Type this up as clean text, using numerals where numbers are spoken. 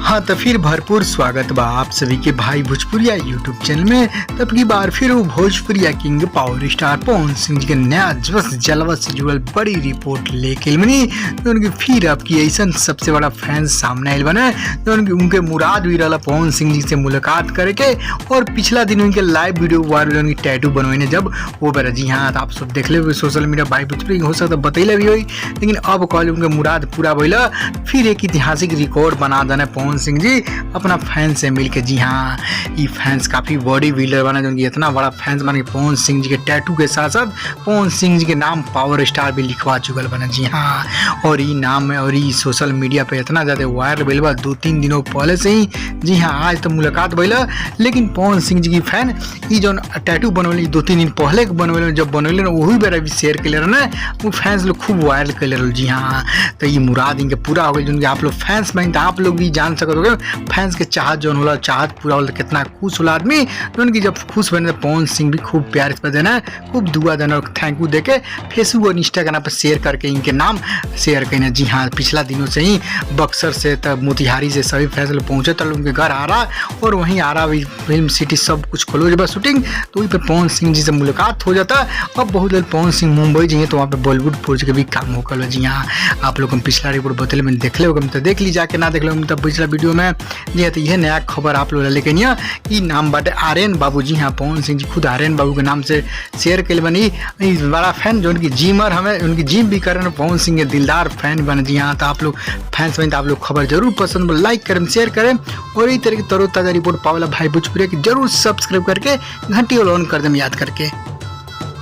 हाँ तो फिर भरपूर स्वागत बा आप सभी के भाई भोजपुरिया यूट्यूब चैनल में। तब की बार फिर वो भोजपुरिया king power star Pawan Singh ji के नया जलवा से जुड़ल बड़ी रिपोर्ट लेके बनी तो उनकी फिर आपकी ऐसा सबसे बड़ा फैन सामने आयल बने तो उनके मुराद भी रहा पवन सिंह जी से मुलाकात करके। और पिछला दिन उनके लाइव वीडियो वायरल उनकी टैटू बनवाने जब वो बेरा जी हाँ आप सब देख ले सोशल मीडिया भाई भोजपुरी हो सकता बतैले भी हुई, लेकिन अब कॉल उनके मुराद पूरा भैला। फिर एक ऐतिहासिक रिकॉर्ड बना देना पवन सिंह जी अपना फैन से मिलके। जी हाँ ये फैंस काफी बॉडी बिल्डर बना जो इतना बड़ा फैंस बना कि पवन सिंह जी के टैटू के साथ साथ पवन सिंह जी के नाम पावर स्टार भी लिखवा चुकल बना। जी हाँ और ये नाम में और ये सोशल मीडिया पे इतना ज्यादा वायरल भइल बा 2-3 दिनों पहले से ही। जी हाँ आज तो मुलाकात भइला, लेकिन पवन सिंह जी की फैन ये जो टैटू बनवली 2-3 दिन पहले बनवले जब बनवले वही बेरा भी शेयर कर रहे वो फैंस लोग खूब वायरल कर रहे। जी हाँ तो ये मुराद इनके पूरा हो गई जो आप लोग फैंस बन तो आप लोग भी जान सकते हो फैंस के चाहत जो होला चाहत पूरा होला कितना खुश होला आदमी। तो उनकी जब खुश बने पवन सिंह भी खूब प्यार पर देना खूब दुआ देना और थैंक यू देके फेसबुक और इंस्टाग्राम पर शेयर करके इनके नाम शेयर करना। जी हाँ पिछला दिनों से ही बक्सर से तब मोतिहारी से सभी फैंस लोग पहुंचे तब उनके घर आ रहा और वहीं आ रहा फिल्म सिटी सब कुछ क्लोज बा शूटिंग। तो वहीं पे पवन सिंह जी से मुलाकात हो जाता। अब बहुत जल्द पवन सिंह मुंबई जाइए तो वहाँ पे बॉलीवुड प्रोजेक्ट के भी काम होकर। जी हाँ आप लोग पिछला रिपोर्ट बतले मैंने देख ले तो देख ली जाके ना देख लो तब पिछला वीडियो में। जी हाँ तो यह नया खबर आप लोग लेकिन ये नाम बाटे आर्यन बाबू। जी हाँ पवन सिंह जी खुद आर्यन बाबू के नाम से शेयर कर बनी बड़ा फैन जो उनकी जिमर हमें उनकी जिम भी करें पवन सिंह के दिलदार फैन बने। जी हाँ तो आप लोग फैंस बने तो आप लोग खबर जरूर पसंद लाइक करें शेयर करें और इस तरह की तरोताज़ा रिपोर्ट पावला भाई भोजपुरिया की जरूर सब्सक्राइब करके घंटी ऑन कर दें याद करके।